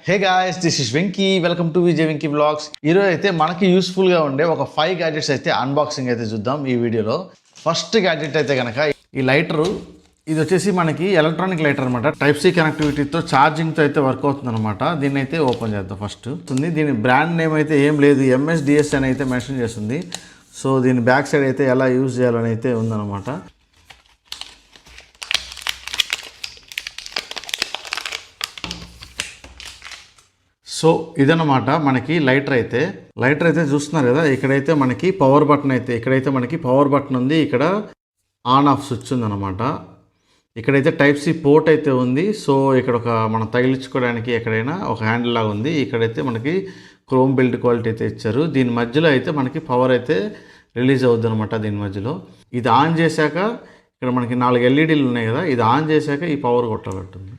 Hey guys, this is Venky. Welcome to Vijay Venky blogs. ఈరోజు అయితే మనకి యూస్ఫుల్గా ఉండే ఒక 5 గ్యాడ్జెట్స్ అయితే అన్బాక్సింగ్ అయితే చూద్దాం ఈ వీడియోలో. ఫస్ట్ గ్యాడ్జెట్ అయితే కనుక ఈ లైటరు. ఇది వచ్చేసి మనకి ఎలక్ట్రానిక్ లైటర్ అనమాట. టైప్ సి కనెక్టివిటీతో ఛార్జింగ్తో అయితే వర్క్ అవుతుంది అనమాట. దీన్ని అయితే ఓపెన్ చేద్దాం ఫస్ట్. దీని బ్రాండ్ నేమ్ అయితే ఏం లేదు, MSDS అని అయితే మెన్షన్ చేస్తుంది. సో దీని బ్యాక్ సైడ్ అయితే ఎలా యూజ్ చేయాలని అయితే ఉందన్నమాట. సో ఇదన్నమాట మనకి లైటర్ అయితే చూస్తున్నారు కదా. ఇక్కడైతే మనకి పవర్ బటన్ అయితే పవర్ బటన్ ఉంది. ఇక్కడ ఆన్ ఆఫ్ స్విచ్ ఉందన్నమాట. ఇక్కడైతే టైప్ సి పోర్ట్ అయితే ఉంది. సో ఇక్కడ ఒక మనం తగిలించుకోవడానికి ఎక్కడైనా ఒక హ్యాండిల్ లాగా ఉంది. ఇక్కడైతే మనకి క్రోమ్ బిల్డ్ క్వాలిటీ అయితే ఇచ్చారు. దీని మధ్యలో అయితే మనకి పవర్ అయితే రిలీజ్ అవుద్ది అనమాట. దీని మధ్యలో ఇది ఆన్ చేశాక ఇక్కడ మనకి 4 LEDలు ఉన్నాయి కదా. ఇది ఆన్ చేశాక ఈ పవర్ కొట్టాలంటుంది.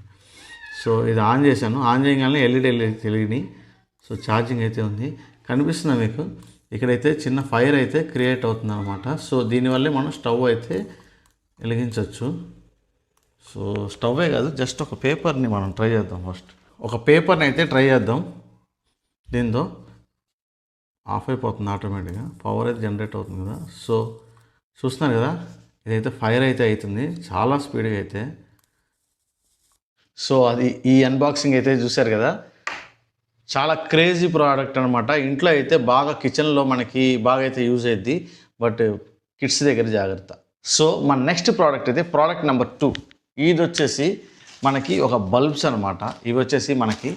సో ఇది ఆన్ చేశాను. ఆన్ చేయగానే ఎల్ఈడి తెలియని. సో ఛార్జింగ్ అయితే ఉంది, కనిపిస్తుందా మీకు? ఇక్కడైతే చిన్న ఫైర్ అయితే క్రియేట్ అవుతుంది అనమాట. సో దీనివల్లే మనం స్టవ్ అయితే వెలిగించవచ్చు. సో స్టవ్వే కాదు, జస్ట్ ఒక పేపర్ని మనం ట్రై చేద్దాం. ఫస్ట్ ఒక పేపర్ని అయితే ట్రై చేద్దాం. దీంతో ఆఫ్ అయిపోతుంది ఆటోమేటిక్గా, పవర్ అయితే జనరేట్ అవుతుంది కదా. సో చూస్తున్నారు కదా, ఇదైతే ఫైర్ అయితే అవుతుంది చాలా స్పీడ్గా అయితే. సో అది ఈ అన్బాక్సింగ్ అయితే చూశారు కదా, చాలా క్రేజీ ప్రోడక్ట్ అనమాట. ఇంట్లో అయితే బాగా కిచెన్లో మనకి బాగా అయితే యూజ్ అయ్యిద్ది, బట్ కిడ్స్ దగ్గర జాగ్రత్త. సో మన నెక్స్ట్ ప్రోడక్ట్ అయితే ప్రోడక్ట్ నెంబర్ 2. ఇది వచ్చేసి మనకి ఒక బల్బ్స్ అనమాట. ఇవి వచ్చేసి మనకి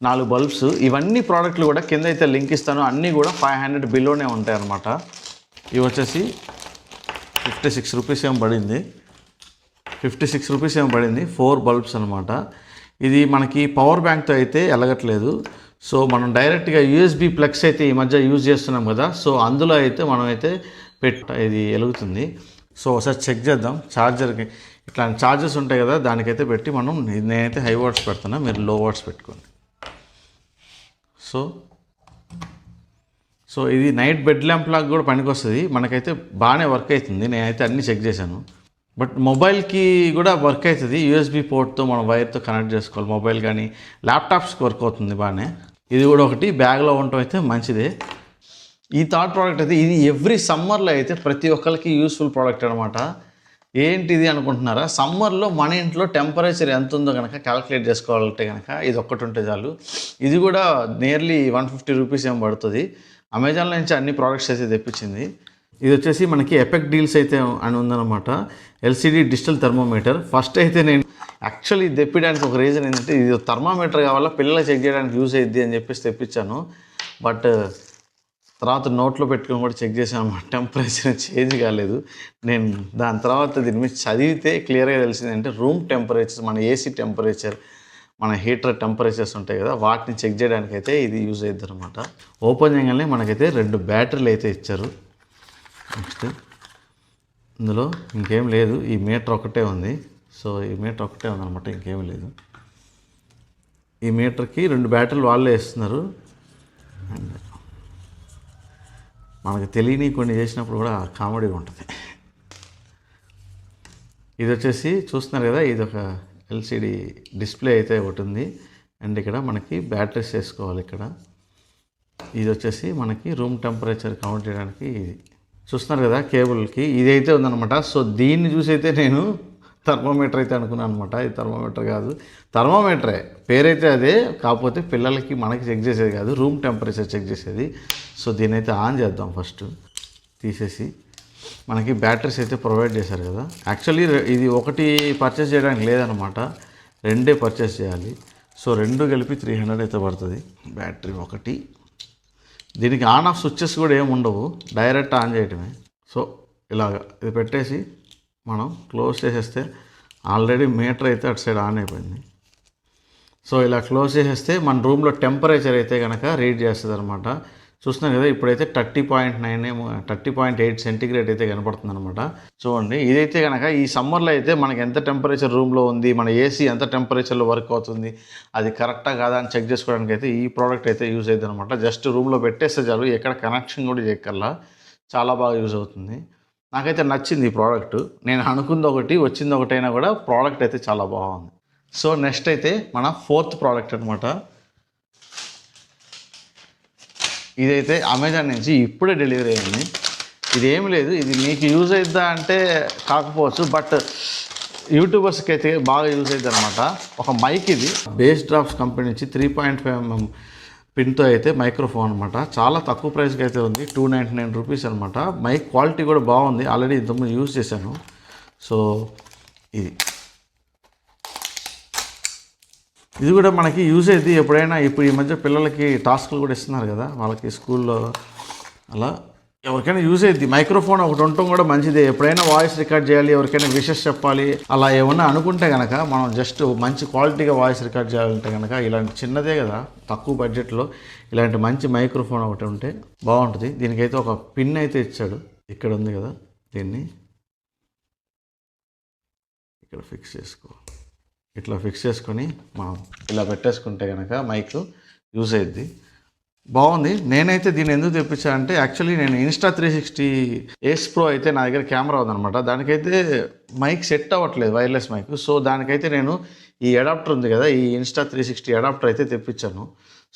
4 బల్బ్స్. ఇవన్నీ ప్రోడక్ట్లు కూడా కింద అయితే లింక్ ఇస్తాను. అన్నీ కూడా 500 బిలోనే ఉంటాయి అనమాట. ఇవి వచ్చేసి 56 రూపీస్ ఏమో పడింది. 56 రూపీస్ ఏమో పడింది. 4 బల్బ్స్ అనమాట. ఇది మనకి పవర్ బ్యాంక్తో అయితే ఎలగట్లేదు. సో మనం డైరెక్ట్గా USB ప్లగ్స్ అయితే ఈ మధ్య యూజ్ చేస్తున్నాం కదా. సో అందులో అయితే మనం అయితే ఇది వెలుగుతుంది. సో ఒకసారి చెక్ చేద్దాం. ఛార్జర్కి ఇట్లాంటి ఛార్జర్స్ ఉంటాయి కదా, దానికైతే పెట్టి మనం, నేనైతే హై వాట్స్ పెడుతున్నా, మీరు లో వాట్స్ పెట్టుకోండి. సో ఇది నైట్ బెడ్ ల్యాంప్ లాగా కూడా పనికొస్తుంది. మనకైతే బాగానే వర్క్ అవుతుంది. నేనైతే అన్నీ చెక్ చేశాను. బట్ మొబైల్కి కూడా వర్క్ అవుతుంది. USB పోర్ట్తో మనం వైర్తో కనెక్ట్ చేసుకోవాలి. మొబైల్ కానీ ల్యాప్టాప్స్కి వర్క్ అవుతుంది బాగానే. ఇది కూడా ఒకటి బ్యాగ్లో ఉండటం అయితే మంచిదే. ఈ థర్డ్ ప్రోడక్ట్ అయితే ఇది ఎవ్రీ సమ్మర్లో అయితే ప్రతి ఒక్కరికి యూస్ఫుల్ ప్రోడక్ట్ అనమాట. ఏంటిది అనుకుంటున్నారా? సమ్మర్లో మన ఇంట్లో టెంపరేచర్ ఎంత ఉందో కనుక క్యాలిక్యులేట్ చేసుకోవాలంటే కనుక ఇది ఒక్కటి ఉంటే చాలు. ఇది కూడా నియర్లీ 150 రూపీస్ ఏమో పడుతుంది. అమెజాన్లో నుంచి అన్ని ప్రోడక్ట్స్ అయితే తెప్పించింది. ఇది వచ్చేసి మనకి ఎపెక్ డీల్స్ అయితే అని ఉందన్నమాట. LCD digital thermometer. ఫస్ట్ అయితే నేను యాక్చువల్లీ ఇది తెప్పించడానికి ఒక రీజన్ ఏంటంటే, ఇది థర్మోమీటర్ కావాలా, పిల్లలు చెక్ చేయడానికి యూజ్ అయ్యిద్ది అని చెప్పేసి తెప్పించాను. బట్ తర్వాత నోట్లో పెట్టుకొని కూడా చెక్ చేసాను అన్నమాట. టెంపరేచర్ చేంజ్ కాలేదు. నేను దాని తర్వాత దీని మీద చదివితే క్లియర్గా తెలిసింది అంటే, రూమ్ టెంపరేచర్, మన AC టెంపరేచర్, మన హీటర్ టెంపరేచర్స్ ఉంటాయి కదా, వాటిని చెక్ చేయడానికి అయితే ఇది యూజ్ అవుతుంది అనమాట. ఓపెన్ చేయగానే మనకైతే 2 బ్యాటరీలు అయితే ఇచ్చారు. నెక్స్ట్ ఇందులో ఇంకేం లేదు, ఈ మీటర్ ఒకటే ఉంది. సో ఈ మీటర్ ఒకటే ఉందన్నమాట, ఇంకేం లేదు. ఈ మీటర్కి 2 బ్యాటరీలు వాళ్ళే ఇస్తున్నారు. అండ్ మనకు తెలియని కొన్ని చేసినప్పుడు కూడా కామెడీగా ఉంటుంది. ఇది వచ్చేసి చూస్తున్నారు కదా, ఇది ఒక LCD డిస్ప్లే అయితే ఒకటి ఉంది. అండ్ ఇక్కడ మనకి బ్యాటరీస్ వేసుకోవాలి. ఇక్కడ ఇది వచ్చేసి మనకి రూమ్ టెంపరేచర్ కౌంట్ చేయడానికి ఇది చూస్తున్నారు కదా, కేబుల్కి ఇదైతే ఉందన్నమాట. సో దీన్ని చూసి అయితే నేను థర్మోమీటర్ అయితే అనుకున్నాను అనమాట. ఇది థర్మోమీటర్ కాదు, థర్మోమీటరే, పేరైతే అదే. కాకపోతే పిల్లలకి మనకి చెక్ చేసేది కాదు, రూమ్ టెంపరేచర్ చెక్ చేసేది. సో దీని అయితే ఆన్ చేద్దాం. ఫస్ట్ తీసేసి మనకి బ్యాటరీస్ అయితే ప్రొవైడ్ చేశారు కదా. యాక్చువల్లీ ఇది ఒకటి పర్చేస్ చేయడానికి లేదనమాట, 2 పర్చేస్ చేయాలి. సో 2 కలిపి 300 అయితే పడుతుంది. బ్యాటరీ ఒకటి. దీనికి ఆన్ ఆఫ్ స్విచ్చెస్ కూడా ఏమి ఉండవు, డైరెక్ట్ ఆన్ చేయటమే. సో ఇలాగ ఇది పెట్టేసి మనం క్లోజ్ చేసేస్తే ఆల్రెడీ మీటర్ అయితే అటు సైడ్ ఆన్ అయిపోయింది. సో ఇలా క్లోజ్ చేసేస్తే మన రూమ్లో టెంపరేచర్ అయితే కనుక రీడ్ చేస్తుంది అనమాట. చూస్తున్నాం కదా, ఇప్పుడైతే 30.8 సెంటిగ్రేడ్ అయితే కనపడుతుంది అనమాట. చూడండి, ఇదైతే కనుక ఈ సమ్మర్లో అయితే మనకి ఎంత టెంపరేచర్ రూమ్లో ఉంది, మన AC ఎంత టెంపరేచర్లో వర్క్ అవుతుంది, అది కరెక్టా కాదా అని చెక్ చేసుకోవడానికి అయితే ఈ ప్రోడక్ట్ అయితే యూజ్ అవుతుంది అనమాట. జస్ట్ రూమ్లో పెట్టేస్తే చాలు, ఎక్కడ కనెక్షన్ కూడా చేయక్కర్లా. చాలా బాగా యూజ్ అవుతుంది. నాకైతే నచ్చింది ఈ ప్రోడక్ట్. నేను అనుకుంది ఒకటి, వచ్చింది ఒకటైనా కూడా ప్రోడక్ట్ అయితే చాలా బాగుంది. సో నెక్స్ట్ అయితే మన 4th ప్రోడక్ట్ అనమాట. ఇదైతే అమెజాన్ నుంచి ఇప్పుడే డెలివరీ అయింది. ఇది ఏమి లేదు, ఇది మీకు యూజ్ అవుద్దా అంటే కాకపోవచ్చు, బట్ యూట్యూబర్స్కి అయితే బాగా యూజ్ అవుతుంది అనమాట. ఒక మైక్ ఇది బేస్ డ్రాప్స్ కంపెనీ నుంచి 3.5mm పిన్తో అయితే మైక్రోఫోన్ అనమాట. చాలా తక్కువ ప్రైస్కి అయితే ఉంది, 299 రూపీస్ అనమాట. మైక్ క్వాలిటీ కూడా బాగుంది, ఆల్రెడీ ఇంతకుముందు యూజ్ చేశాను. సో ఇది కూడా మనకి యూజ్ అయ్యింది ఎప్పుడైనా. ఇప్పుడు ఈ మధ్య పిల్లలకి టాస్క్లు కూడా ఇస్తున్నారు కదా వాళ్ళకి స్కూల్లో, అలా ఎవరికైనా యూజ్ అయ్యింది. మైక్రోఫోన్ ఒకటి ఉండటం కూడా మంచిదే. ఎప్పుడైనా వాయిస్ రికార్డ్ చేయాలి, ఎవరికైనా విషెస్ చెప్పాలి, అలా ఏమన్నా అనుకుంటే కనుక మనం జస్ట్ మంచి క్వాలిటీగా వాయిస్ రికార్డ్ చేయాలంటే కనుక ఇలాంటి చిన్నదే కదా తక్కువ బడ్జెట్లో ఇలాంటి మంచి మైక్రోఫోన్ ఒకటి ఉంటే బాగుంటుంది. దీనికైతే ఒక పిన్ అయితే ఇచ్చాడు, ఇక్కడ ఉంది కదా, దీన్ని ఇక్కడ ఫిక్స్ చేసుకో. ఇట్లా ఫిక్స్ చేసుకొని మనం ఇలా పెట్టేసుకుంటే కనుక మైక్ యూజ్ అయ్యిద్ది. బాగుంది. నేనైతే దీన్ని ఎందుకు తెప్పించాను అంటే యాక్చువల్లీ నేను Insta360 Ace Pro అయితే నా దగ్గర కెమెరా ఉందనమాట. దానికైతే మైక్ సెట్ అవ్వట్లేదు, వైర్లెస్ మైక్. సో దానికైతే నేను ఈ అడాప్టర్ ఉంది కదా, ఈ Insta360 అడాప్టర్ అయితే తెప్పించాను.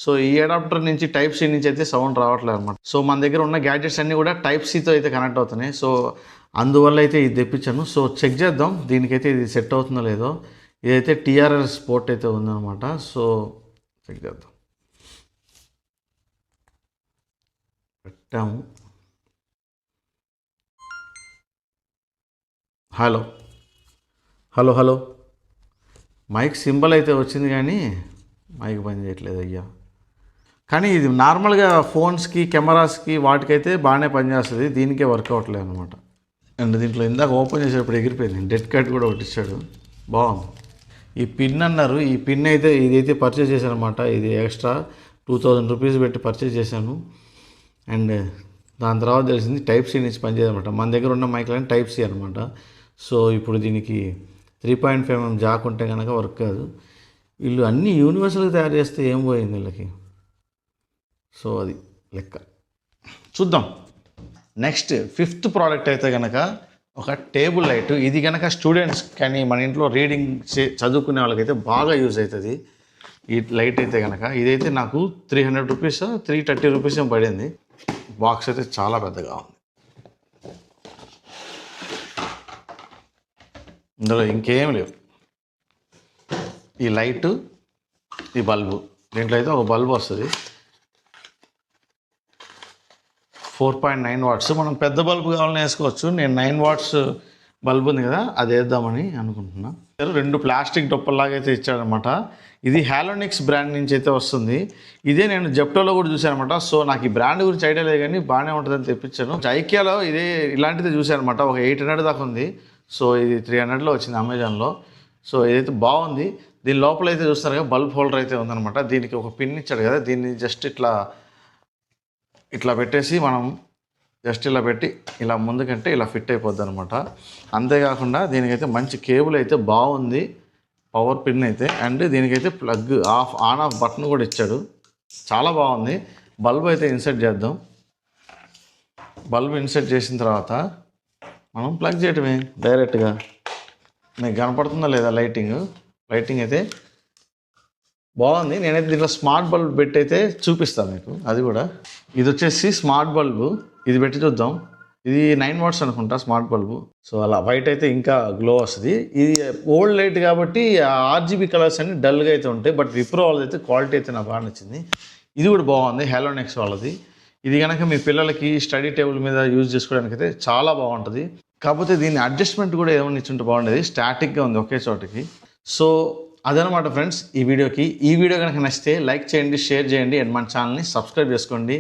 సో ఈ అడాప్టర్ నుంచి Type-C నుంచి అయితే సౌండ్ రావట్లేదు అనమాట. సో మన దగ్గర ఉన్న గ్యాడ్జెట్స్ అన్నీ కూడా Type-Cతో అయితే కనెక్ట్ అవుతున్నాయి. సో అందువల్ల అయితే ఇది తెప్పించాను. సో చెక్ చేద్దాం దీనికైతే ఇది సెట్ అవుతుందో లేదో. ఇదైతే TRS పోర్ట్ అయితే ఉందన్నమాట. సో చెక్ చేద్దాం. పెట్టాము. Hello hello hello mic symbol అయితే వచ్చింది కానీ మైక్ పని చేయట్లేదు అయ్యా. కానీ ఇది నార్మల్గా ఫోన్స్కి కెమెరాస్కి వాటికైతే బాగానే పనిచేస్తుంది, దీనికే వర్క్ అవ్వట్లేదు అనమాట. అండ్ దీంట్లో ఇందాక ఓపెన్ చేసేటప్పుడు ఎగిరిపోయింది. డెడ్ కట్ కూడా ఒకటి ఇచ్చాడు, బాగుంది. ఈ పిన్ అన్నారు, ఈ పిన్ అయితే ఇదైతే పర్చేజ్ చేశాను అనమాట. ఇది ఎక్స్ట్రా 2000 రూపీస్ పెట్టి పర్చేజ్ చేశాను. అండ్ దాని తర్వాత తెలిసింది Type-C నుంచి పనిచేయదనమాట. మన దగ్గర ఉన్న మైక్లని Type-C అనమాట. సో ఇప్పుడు దీనికి 3.5mm జాక్ ఉంటే కనుక వర్క్ కాదు. వీళ్ళు అన్నీ యూనివర్సల్గా తయారు చేస్తే ఏం పోయింది వీళ్ళకి. సో అది లెక్క. చూద్దాం. నెక్స్ట్ 5th ప్రోడక్ట్ అయితే కనుక ఒక టేబుల్ లైట్. ఇది కనుక స్టూడెంట్స్ కానీ మన ఇంట్లో రీడింగ్ చదువుకునే వాళ్ళకైతే బాగా యూజ్ అవుతుంది ఈ లైట్ అయితే కనుక. ఇదైతే నాకు 300 రూపీస్ 330 రూపీస్ ఏం పడింది. బాక్స్ అయితే చాలా పెద్దగా ఉంది. ఇందులో ఇంకేం లేవు, ఈ లైటు, ఈ బల్బు. దీంట్లో అయితే ఒక బల్బు వస్తుంది 4.9 వాట్స్. మనం పెద్ద బల్బు కావాలని వేసుకోవచ్చు. నేను 9 వాట్స్ బల్బు ఉంది కదా అది వేద్దామని అనుకుంటున్నా. 2 ప్లాస్టిక్ డొప్పల్లాగా అయితే ఇచ్చాడనమాట. ఇది హాలోనిక్స్ బ్రాండ్ నుంచి అయితే వస్తుంది. ఇదే నేను జెప్టోలో కూడా చూశాను అనమాట. సో నాకు ఈ బ్రాండ్ గురించి ఐడియా లేదు కానీ బాగానే ఉంటుందని తెప్పించాను. ఐకియాలో ఇదే ఇలాంటిది చూశాను అనమాట. ఒక 800 దాకా ఉంది. సో ఇది 300లో వచ్చింది అమెజాన్లో. సో ఇదైతే బాగుంది. దీని లోపల అయితే చూస్తారు కదా బల్బ్ హోల్డర్ అయితే ఉందన్నమాట. దీనికి ఒక పిన్ ఇచ్చాడు కదా, దీన్ని జస్ట్ ఇట్లా పెట్టేసి మనం జస్ట్ ఇలా పెట్టి ఇలా ముందుకంటే ఇలా ఫిట్ అయిపోద్ది అనమాట. అంతేకాకుండా దీనికైతే మంచి కేబుల్ అయితే బాగుంది, పవర్ పిన్ అయితే. అండ్ దీనికైతే ప్లగ్ ఆన్ ఆఫ్ బటన్ కూడా ఇచ్చాడు, చాలా బాగుంది. బల్బ్ అయితే ఇన్సర్ట్ చేద్దాం. బల్బ్ ఇన్సర్ట్ చేసిన తర్వాత మనం ప్లగ్ చేయటమే డైరెక్ట్గా. మీకు కనపడుతుందా లేదా లైటింగ్ అయితే బాగుంది. నేనైతే దీంట్లో స్మార్ట్ బల్బ్ పెట్టి అయితే చూపిస్తాను మీకు. అది కూడా ఇది వచ్చేసి స్మార్ట్ బల్బు, ఇది పెట్టి చూద్దాం. ఇది 9 వాట్స్ అనుకుంటా స్మార్ట్ బల్బు. సో అలా వైట్ అయితే ఇంకా గ్లో వస్తుంది. ఇది ఓల్డ్ లైట్ కాబట్టి RGB కలర్స్ అన్ని డల్గా అయితే ఉంటాయి. బట్ విప్రో వాళ్ళది అయితే క్వాలిటీ అయితే నాకు బాగా నచ్చింది. ఇది కూడా బాగుంది, హాలోనిక్స్ వాళ్ళది. ఇది కనుక మీ పిల్లలకి స్టడీ టేబుల్ మీద యూజ్ చేసుకోవడానికి అయితే చాలా బాగుంటుంది. కాకపోతే దీని అడ్జస్ట్మెంట్ కూడా ఏమైనా ఇచ్చుంటే బాగుండేది, స్టాటిక్గా ఉంది ఒకే చోటకి. సో అదనమాట ఫ్రెండ్స్ ఈ వీడియో కనుక నచ్చితే లైక్ చేయండి, షేర్ చేయండి, అండ్ మన ఛానల్ని సబ్స్క్రైబ్ చేసుకోండి.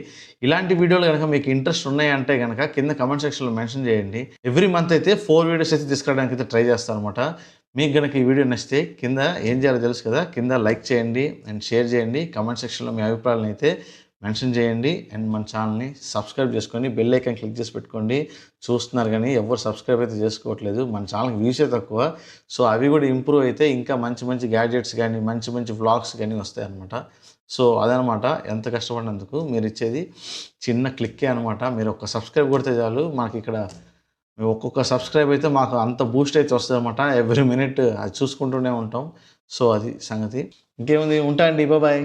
ఇలాంటి వీడియోలు కనుక మీకు ఇంట్రెస్ట్ ఉన్నాయంటే కనుక కింద కమెంట్ సెక్షన్లో మెన్షన్ చేయండి. ఎవ్రీ మంత్ అయితే 4 వీడియోస్ అయితే తీసుకురావడానికి అయితే ట్రై చేస్తాను అనమాట. మీకు కనుక ఈ వీడియో నచ్చితే కింద ఏం చేయాలో తెలుసు కదా, కింద లైక్ చేయండి అండ్ షేర్ చేయండి. కమెంట్ సెక్షన్లో మీ అభిప్రాయాలను అయితే మెన్షన్ చేయండి. అండ్ మన ఛానల్ని సబ్స్క్రైబ్ చేసుకొని బెల్ ఐకాన్ క్లిక్ చేసి పెట్టుకోండి. చూస్తున్నారు కానీ ఎవరు సబ్స్క్రైబ్ అయితే చేసుకోవట్లేదు, మన ఛానల్కి వ్యూసే తక్కువ. సో అవి కూడా ఇంప్రూవ్ అయితే ఇంకా మంచి గ్యాడ్జెట్స్ కానీ మంచి వ్లాగ్స్ కానీ వస్తాయి అనమాట. సో అదనమాట, ఎంత కష్టపడినందుకు మీరు ఇచ్చేది చిన్న క్లిక్కే అనమాట. మీరు ఒక్క సబ్స్క్రైబ్ కొడితే చాలు, మాకు ఇక్కడ ఒక్కొక్క సబ్స్క్రైబ్ అయితే మాకు అంత బూస్ట్ అయితే వస్తుంది అనమాట. ఎవ్రీ మినిట్ అది చూసుకుంటూనే ఉంటాం. సో అది సంగతి. ఇంకేముంది, ఉంటా అండి, బాయ్.